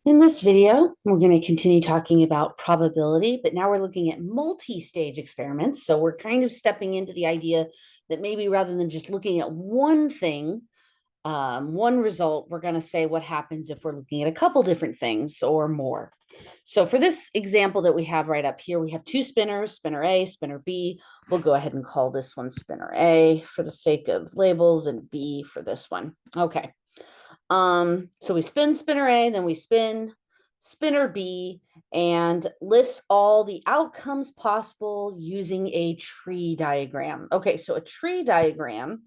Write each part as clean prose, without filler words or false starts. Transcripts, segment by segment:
In this video, we're going to continue talking about probability, but now we're looking at multi-stage experiments. So we're kind of stepping into the idea that maybe rather than just looking at one thing, one result, we're going to say what happens if we're looking at a couple different things or more. So for this example that we have right up here, we have two spinners, spinner A, spinner B. We'll go ahead and call this one spinner A for the sake of labels and B for this one. Okay. So we spin spinner A, then we spin spinner B and list all the outcomes possible using a tree diagram. Okay, so a tree diagram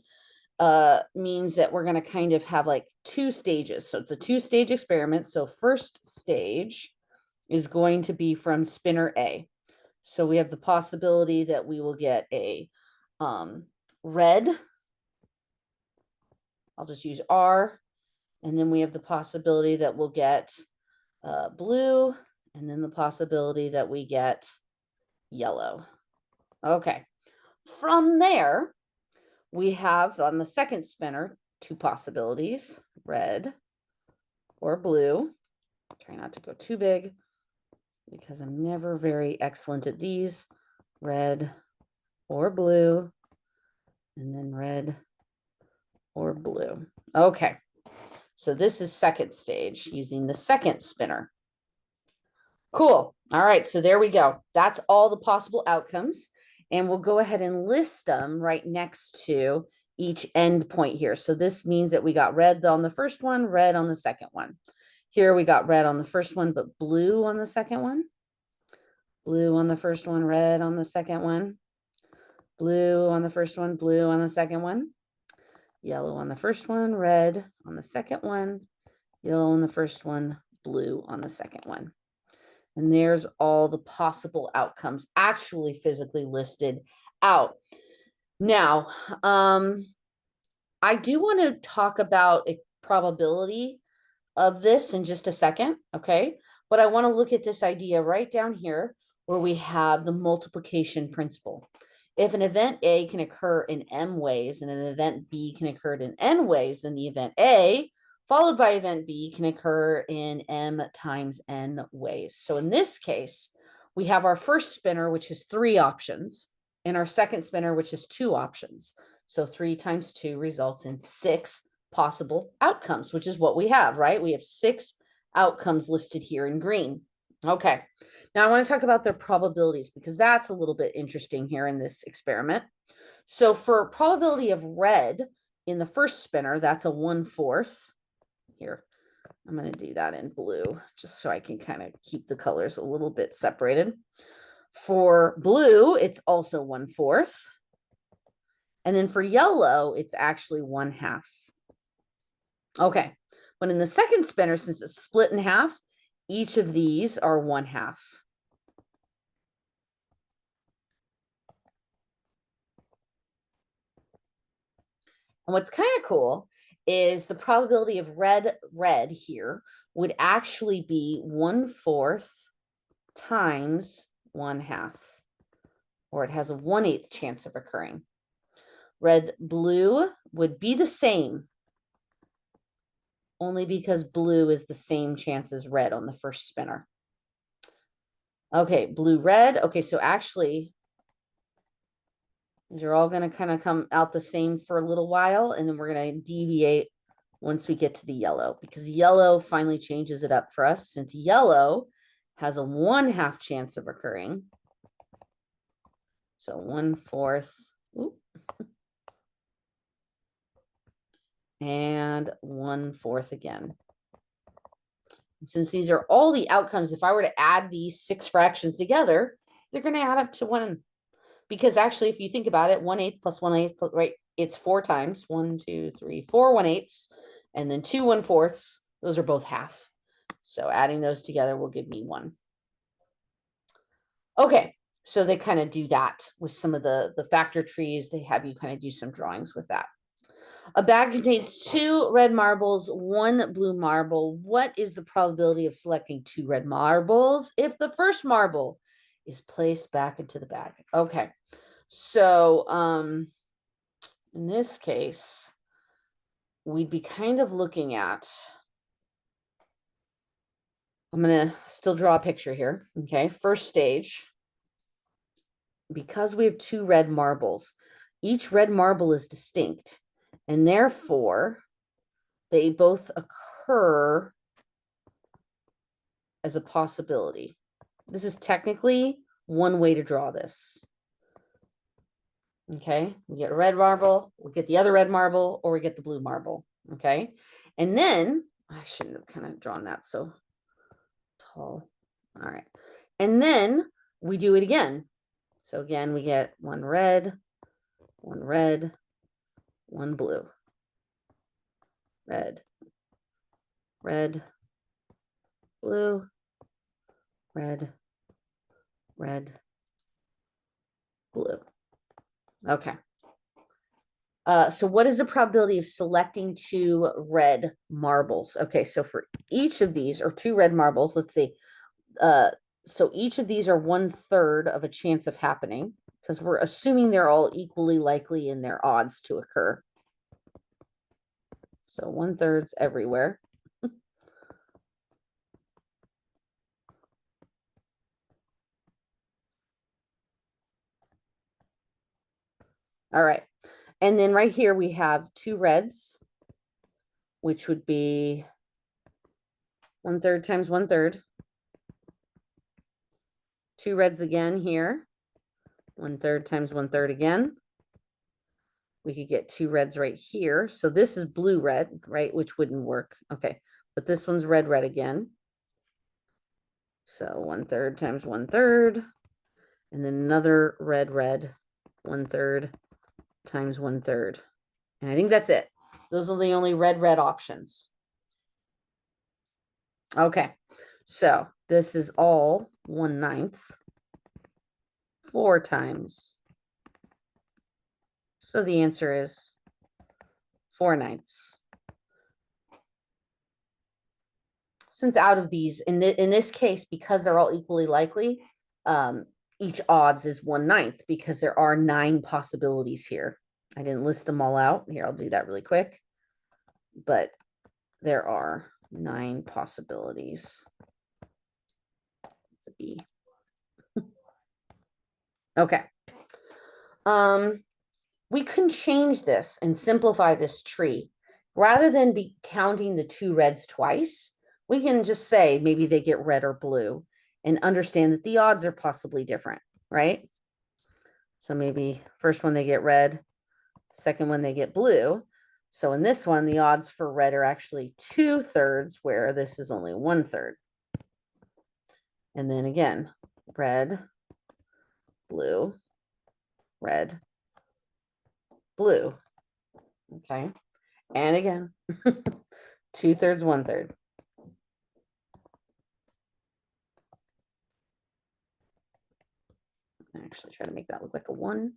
means that we're going to kind of have like two stages. So it's a two-stage experiment. So first stage is going to be from spinner A. So we have the possibility that we will get a red. I'll just use R. And then we have the possibility that we'll get blue, and then the possibility that we get yellow. Okay. From there, we have on the second spinner two possibilities, red or blue. Try not to go too big because I'm never very excellent at these. Red or blue, and then red or blue. Okay. So this is second stage using the second spinner. Cool. All right. So there we go. That's all the possible outcomes. And we'll go ahead and list them right next to each end point here. So this means that we got red on the first one, red on the second one. Here we got red on the first one, but blue on the second one. Blue on the first one, red on the second one. Blue on the first one, blue on the second one. Yellow on the first one, red on the second one. Yellow on the first one, blue on the second one. And there's all the possible outcomes actually physically listed out. Now, I do want to talk about a probability of this in just a second, okay? But I want to look at this idea right down here where we have the multiplication principle. If an event A can occur in M ways and an event B can occur in N ways, then the event A followed by event B can occur in M times N ways. So in this case, we have our first spinner, which has three options, and our second spinner, which has two options. So 3 times 2 results in 6 possible outcomes, which is what we have, right? We have 6 outcomes listed here in green. Okay, now I want to talk about their probabilities because that's a little bit interesting here in this experiment. So for probability of red in the first spinner, that's a 1/4. Here, I'm going to do that in blue just so I can kind of keep the colors a little bit separated. For blue, it's also 1/4. And then for yellow, it's actually 1/2. Okay, but in the second spinner, since it's split in half, each of these are 1/2. And what's kind of cool is the probability of red here would actually be 1/4 times 1/2, or it has a 1/8 chance of occurring. Red blue would be the same, only because blue is the same chance as red on the first spinner. Okay, blue red. Okay, so actually these are all going to kind of come out the same for a little while, and then we're going to deviate once we get to the yellow, because yellow finally changes it up for us, since yellow has a 1/2 chance of occurring. So 1/4, and 1/4 again. And since these are all the outcomes, if I were to add these 6 fractions together, they're going to add up to 1. Because actually, if you think about it, 1/8 plus 1/8, right? It's 4 times 1, 2, 3, 4 1/8, and then 2 1/4. Those are both half. So adding those together will give me 1. Okay, so they kind of do that with some of the factor trees. They have you kind of do some drawings with that. A bag contains 2 red marbles, 1 blue marble. What is the probability of selecting 2 red marbles if the first marble is placed back into the bag? Okay. So in this case, we'd be kind of looking at I'm going to still draw a picture here. Okay. First stage, because we have two red marbles, each red marble is distinct, and therefore they both occur as a possibility. This is technically one way to draw this. Okay, we get a red marble, we get the other red marble, or we get the blue marble. Okay, and then I shouldn't have kind of drawn that so tall. All right, and then we do it again. So again, we get one red, one blue, red, red, blue, red, blue. Okay. So what is the probability of selecting two red marbles? Okay, so for each of these, or two red marbles, let's see. So each of these are 1/3 of a chance of happening, because we're assuming they're all equally likely in their odds to occur. So 1/3's everywhere. All right. And then right here we have two reds, which would be 1/3 times 1/3. Two reds again here. 1/3 times 1/3 again. We could get two reds right here. So this is blue red, right? Which wouldn't work. Okay. But this one's red again. So 1/3 times 1/3. And then another red, 1/3 times 1/3. And I think that's it. Those are the only red options. Okay. So this is all 1/9. 4 times. So the answer is 4/9. Since out of these, in this case, because they're all equally likely, each odds is 1/9, because there are 9 possibilities here. I didn't list them all out. Here, I'll do that really quick. But there are 9 possibilities. It's a B. Okay. We can change this and simplify this tree. Rather than be counting the two reds twice, we can just say maybe they get red or blue and understand that the odds are possibly different, right? So maybe first one they get red, second one they get blue. So in this one, the odds for red are actually 2/3, where this is only 1/3. And then again, red, blue, red, blue. Okay. And again, 2/3, 1/3. Actually try to make that look like a 1.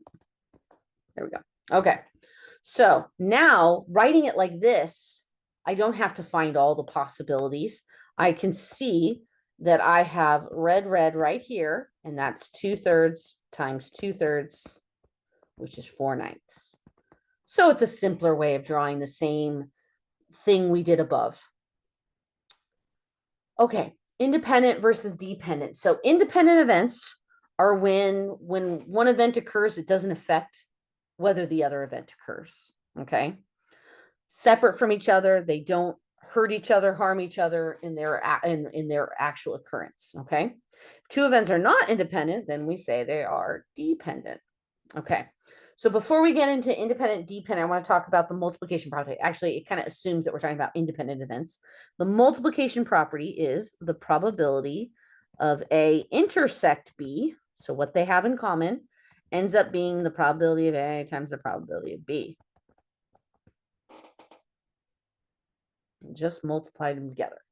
There we go. Okay. So now writing it like this, I don't have to find all the possibilities. I can see that I have red right here, and that's 2/3 times 2/3, which is 4/9. So it's a simpler way of drawing the same thing we did above. Okay, independent versus dependent. So independent events are when one event occurs, it doesn't affect whether the other event occurs. Okay. Separate from each other, they don't hurt each other, harm each other in their actual occurrence. Okay. If two events are not independent, then we say they are dependent. Okay. So before we get into independent, dependent, I want to talk about the multiplication property. Actually, it kind of assumes that we're talking about independent events. The multiplication property is the probability of A intersect B, so what they have in common, ends up being the probability of A times the probability of B. Just multiply them together.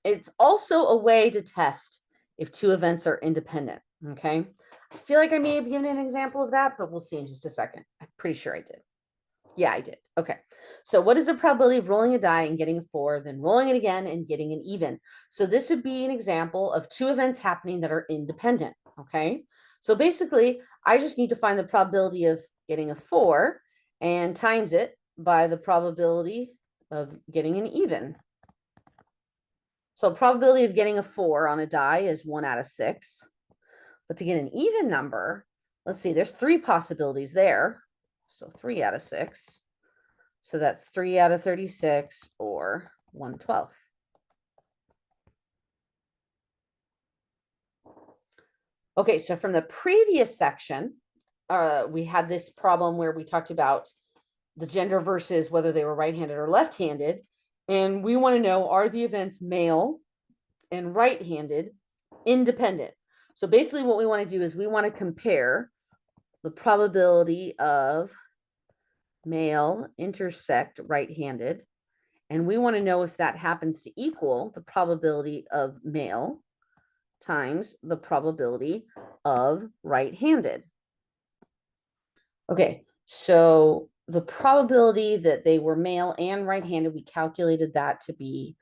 It's also a way to test if two events are independent. Okay. I feel like I may have given an example of that, but we'll see in just a second. I'm pretty sure I did. Yeah, I did. Okay. So what is the probability of rolling a die and getting a 4, then rolling it again and getting an even? So this would be an example of two events happening that are independent. Okay. So basically, I just need to find the probability of getting a 4 and times it by the probability of getting an even. So probability of getting a 4 on a die is 1 out of 6. But to get an even number, let's see, there's 3 possibilities there. So 3 out of 6. So that's 3 out of 36 or 1/12. Okay, so from the previous section, we had this problem where we talked about the gender versus whether they were right-handed or left-handed. And we want to know, are the events male and right-handed independent? So basically what we want to do is we want to compare the probability of male intersect right-handed. And we want to know if that happens to equal the probability of male times the probability of right-handed. Okay, so the probability that they were male and right-handed, we calculated that to be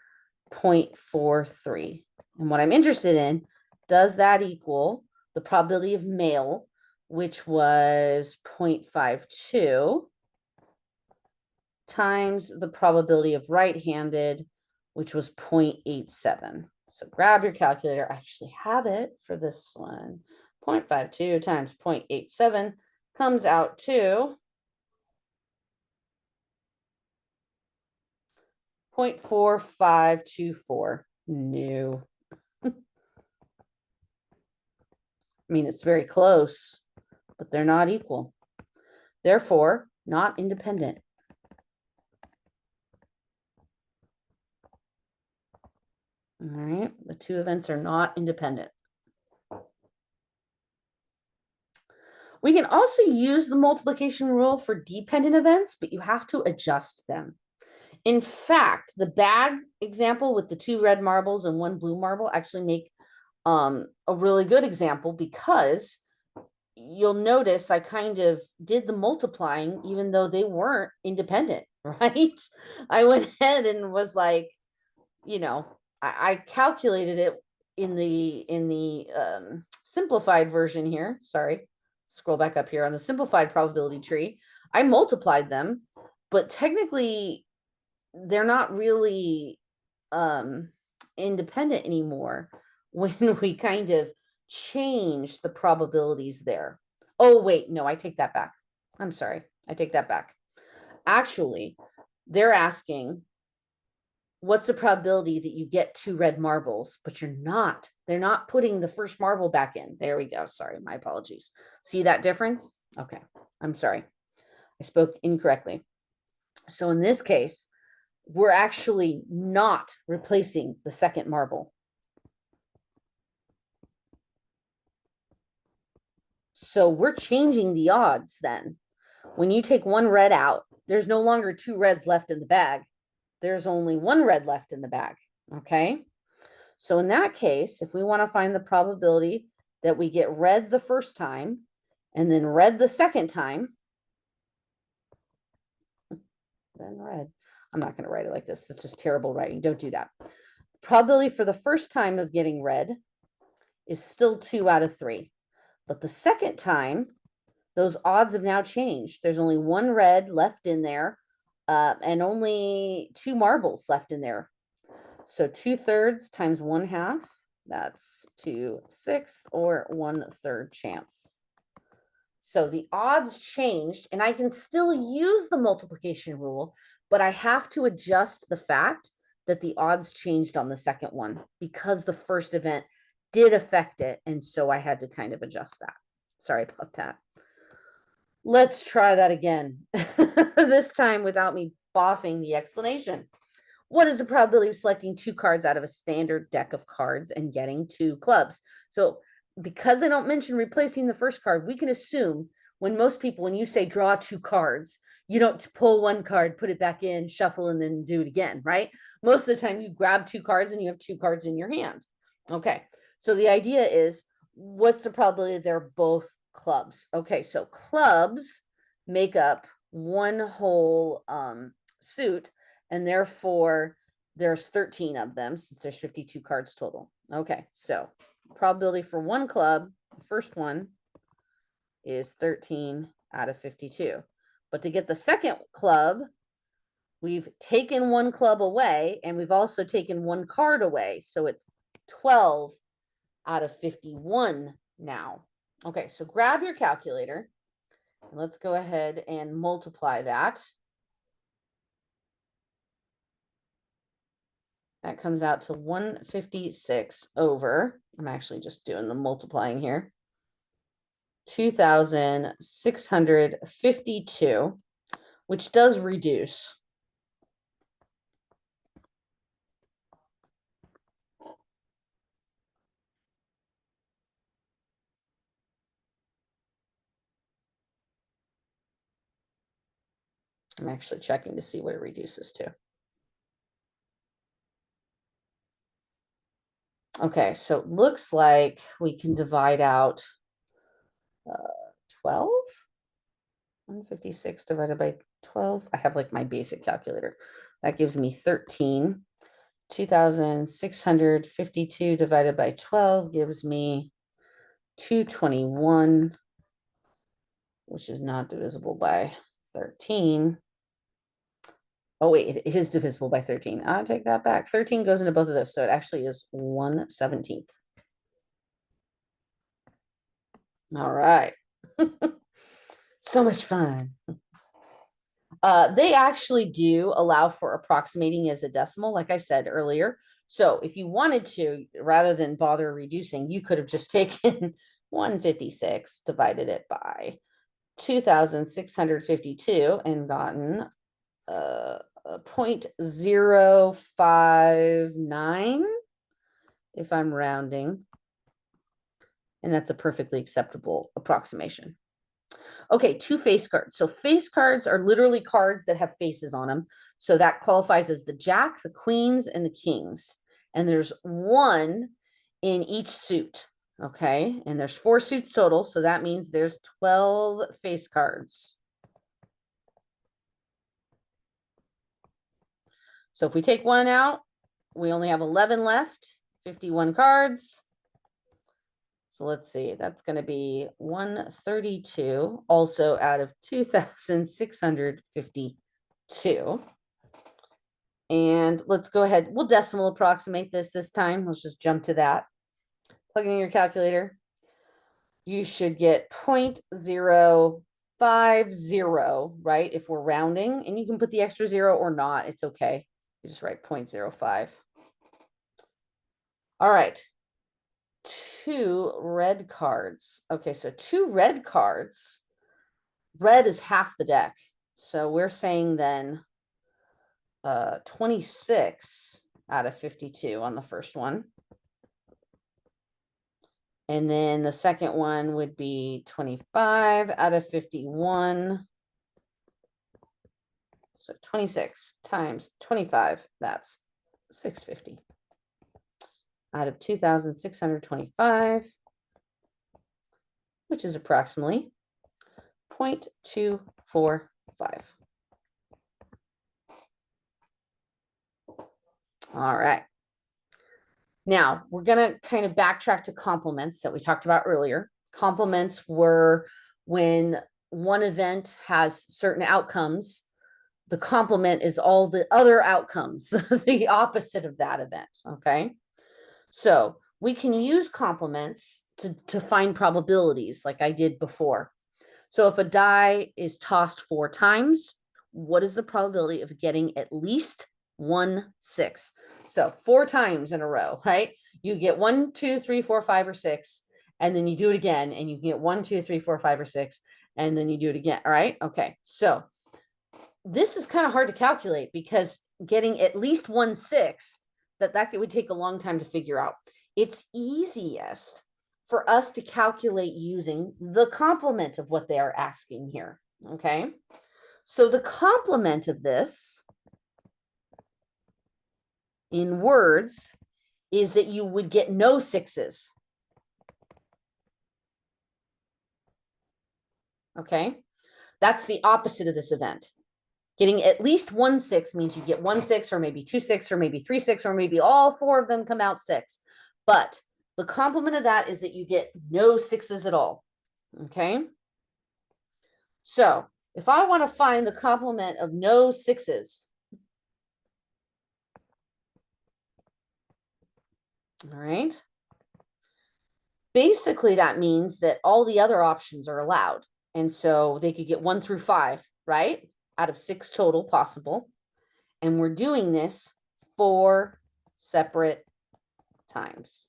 0.43. And what I'm interested in, does that equal the probability of male, which was 0.52, times the probability of right-handed, which was 0.87. So grab your calculator. I actually have it for this one. 0.52 times 0.87 comes out to 0.4524. No. I mean, it's very close, but they're not equal. Therefore, not independent. All right, the two events are not independent. We can also use the multiplication rule for dependent events, but you have to adjust them. In fact, the bag example with the 2 red marbles and 1 blue marble actually make a really good example, because you'll notice I kind of did the multiplying even though they weren't independent, right? I went ahead and was like, I calculated it in the simplified version here. Sorry, scroll back up here on the simplified probability tree. I multiplied them, but technically they're not really independent anymore when we kind of change the probabilities there. Oh, wait, no, I take that back. I'm sorry. I take that back. Actually, they're asking, what's the probability that you get 2 red marbles, but they're not putting the first marble back in. There we go. Sorry, my apologies. See that difference? Okay, I'm sorry. I spoke incorrectly. So in this case, we're actually not replacing the second marble. So we're changing the odds then. When you take 1 red out, there's no longer 2 reds left in the bag. There's only 1 red left in the bag, okay? So in that case, if we want to find the probability that we get red the first time and then red the second time, then red. I'm not going to write it like this. That's just terrible writing. Don't do that. Probability for the first time of getting red is still 2 out of 3. But the second time, those odds have now changed. There's only 1 red left in there, and only 2 marbles left in there. So 2/3 times 1/2, that's 2/6 or 1/3 chance. So the odds changed, and I can still use the multiplication rule, but I have to adjust the fact that the odds changed on the second one because the first event did affect it. And so I had to kind of adjust that. Sorry about that. Let's try that again, this time without me boffing the explanation. What is the probability of selecting 2 cards out of a standard deck of cards and getting 2 clubs? So because I don't mention replacing the first card, we can assume when you say draw 2 cards, you don't pull 1 card, put it back in, shuffle, and then do it again, right? Most of the time you grab 2 cards and you have 2 cards in your hand. Okay, so the idea is, what's the probability they're both clubs? Okay, so clubs make up 1 whole suit, and therefore there's 13 of them since there's 52 cards total. Okay, so probability for 1 club, the first one, is 13 out of 52. But to get the second club, We've taken one club away, and we've also taken one card away. So it's 12 out of 51 now. Okay, so grab your calculator. And let's go ahead and multiply that. That comes out to 156 over, I'm actually just doing the multiplying here, 2,652, which does reduce. I'm actually checking to see what it reduces to. Okay, so it looks like we can divide out 12. 156 divided by 12. I have like my basic calculator. That gives me 13. 2,652 divided by 12 gives me 221, which is not divisible by 13. Oh, wait, it is divisible by 13. I'll take that back. 13 goes into both of those, so it actually is 1/17. All right. So much fun. They actually do allow for approximating as a decimal, like I said earlier. So if you wanted to, rather than bother reducing, you could have just taken 156, divided it by 2,652 and gotten 0.059 if I'm rounding. And that's a perfectly acceptable approximation. Okay, two face cards. So face cards are literally cards that have faces on them. So that qualifies as the jack, the queens, and the kings. And there's one in each suit. Okay, and there's 4 suits total. So that means there's 12 face cards. So if we take one out, we only have 11 left, 51 cards. So let's see, that's going to be 132, also out of 2,652. And let's go ahead, we'll decimal approximate this time. Let's just jump to that. Plug in your calculator. You should get 0.050, right? If we're rounding, and you can put the extra 0 or not, it's okay. You just write 0.05. All right. 2 red cards. Okay, so 2 red cards. Red is half the deck. So we're saying then 26 out of 52 on the first one. And then the second one would be 25 out of 51. So 26 times 25, that's 650 out of 2,625, which is approximately 0.245. All right. Now we're going to kind of backtrack to complements that we talked about earlier. Complements were when one event has certain outcomes. The complement is all the other outcomes, the opposite of that event. Okay. So we can use complements to find probabilities like I did before. So if a die is tossed 4 times, what is the probability of getting at least 1 6? So 4 times in a row, right? You get 1, 2, 3, 4, 5, or 6, and then you do it again, and you get 1, 2, 3, 4, 5, or 6, and then you do it again. All right. Okay. So this is kind of hard to calculate because getting at least 1/6, that would take a long time to figure out. It's easiest for us to calculate using the complement of what they are asking here. Okay. So the complement of this in words is that you would get no 6s. Okay. That's the opposite of this event. Getting at least 1 6 means you get 1 6 or maybe 2 6 or maybe 3 6 or maybe all 4 of them come out 6. But the complement of that is that you get no 6s at all. Okay. So if I want to find the complement of no 6s, All right. Basically, that means that all the other options are allowed. And so they could get 1 through 5, right? Out of 6 total possible. And we're doing this 4 separate times.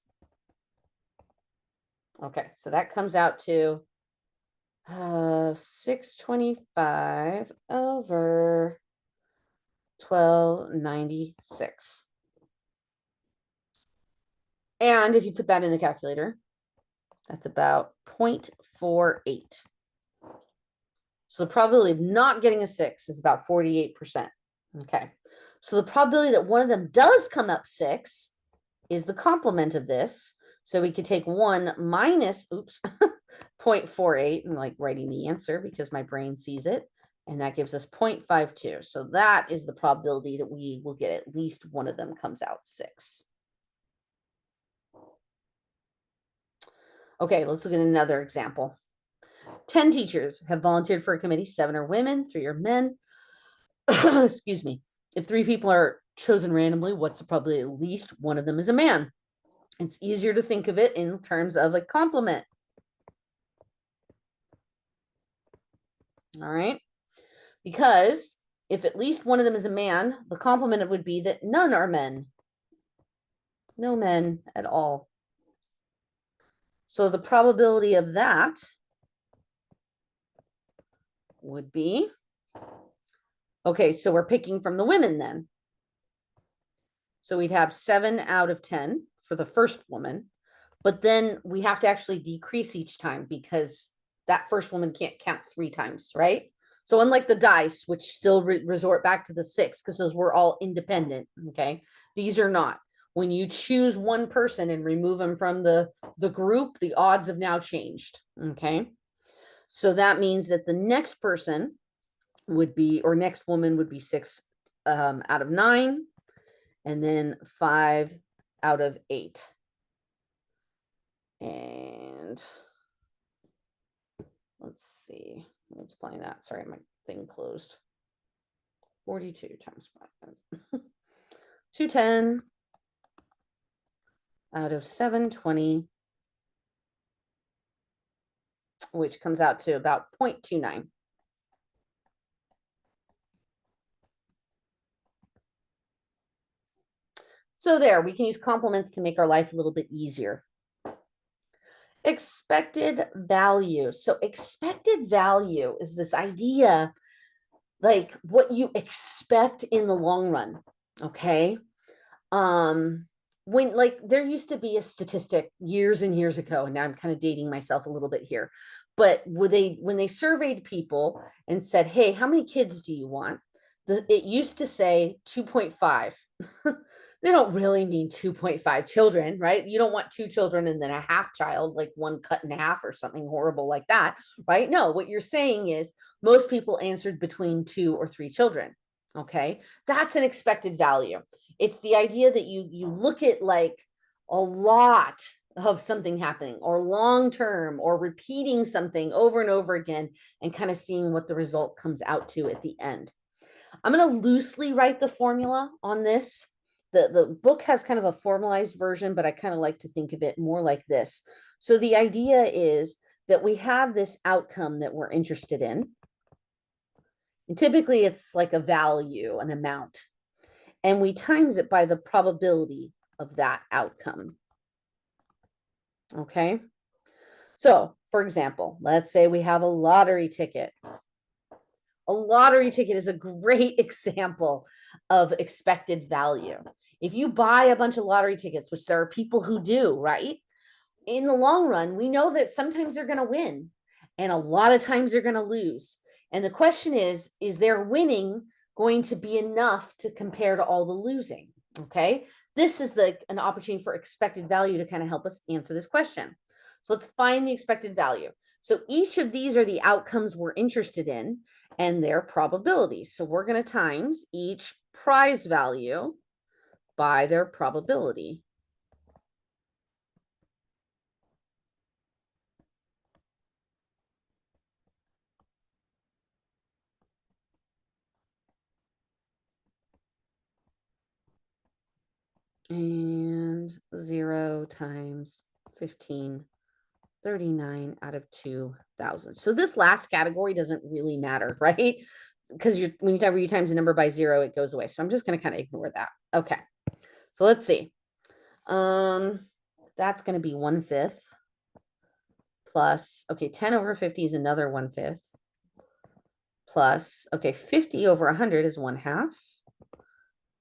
Okay, so that comes out to 625 over 1296. And if you put that in the calculator, that's about 0.48. So the probability of not getting a 6 is about 48%. Okay. So the probability that one of them does come up 6 is the complement of this. So we could take 1 minus, 0.48, and like writing the answer because my brain sees it. And that gives us 0.52. So that is the probability that we will get at least one of them comes out 6. Okay, let's look at another example. 10 teachers have volunteered for a committee. 7 are women, 3 are men. Excuse me. If 3 people are chosen randomly, what's the probability at least one of them is a man? It's easier to think of it in terms of a complement. All right. Because if at least one of them is a man, the complement would be that none are men. No men at all. So the probability of that would be, okay, so we're picking from the women then. So we'd have 7 out of 10 for the first woman, but then we have to actually decrease each time because that first woman can't count 3 times, right? So unlike the dice, which still resort back to the 6, because those were all independent, okay? These are not. When you choose one person and remove them from the group, the odds have now changed, okay? So that means that the next person would be, or next woman would be 6 out of 9, and then 5 out of 8. And let's see, multiplying that. Sorry, my thing closed. 42 times 5. 210 out of 720, which comes out to about 0.29. So there, we can use complements to make our life a little bit easier. Expected value. So expected value is this idea, like what you expect in the long run, okay? When like there used to be a statistic years and years ago, and now I'm kind of dating myself a little bit here, but when they surveyed people and said, hey, how many kids do you want? It used to say 2.5. They don't really mean 2.5 children, right? You don't want 2 children and then a half child, like one cut in half or something horrible like that, right? No, what you're saying is most people answered between 2 or 3 children. Okay, that's an expected value. It's the idea that you look at like a lot of something happening or long term or repeating something over and over again and kind of seeing what the result comes out to at the end. I'm going to loosely write the formula on this. The book has kind of a formalized version, but I kind of like to think of it more like this. So the idea is that we have this outcome that we're interested in. And typically it's like a value, an amount, and we times it by the probability of that outcome. Okay. So for example, let's say we have a lottery ticket. A lottery ticket is a great example of expected value. If you buy a bunch of lottery tickets, which there are people who do, right? In the long run, we know that sometimes they're going to win and a lot of times they're going to lose. And the question is their winning going to be enough to compare to all the losing? Okay. This is an opportunity for expected value to kind of help us answer this question. So let's find the expected value. So each of these are the outcomes we're interested in and their probabilities. So we're going to times each prize value by their probability. And and 0 times 15, 39 out of 2,000. So this last category doesn't really matter, right? Because whenever you times a number by 0, it goes away. So I'm just going to kind of ignore that. Okay. So let's see. That's going to be 1/5 plus, okay, 10 over 50 is another 1/5 plus, okay, 50 over 100 is 1/2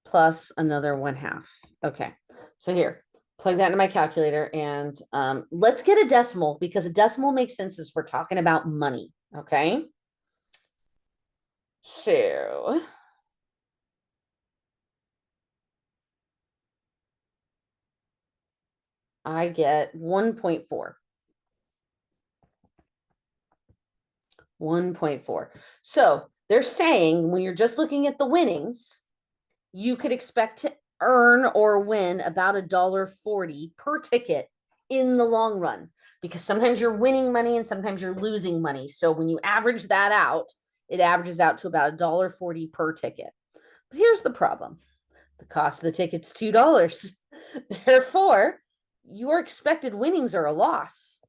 plus another 1/2. Okay. So here, plug that into my calculator and let's get a decimal because a decimal makes sense as we're talking about money. Okay. So I get 1.4. 1.4. So they're saying when you're just looking at the winnings, you could expect to earn or win about $1.40 per ticket in the long run, because sometimes you're winning money and sometimes you're losing money. So when you average that out, it averages out to about $1.40 per ticket. But here's the problem. The cost of the ticket's $2. Therefore, your expected winnings are a loss,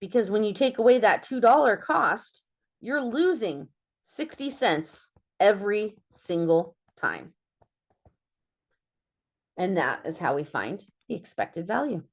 because when you take away that $2 cost, you're losing 60 cents every single time. And that is how we find the expected value.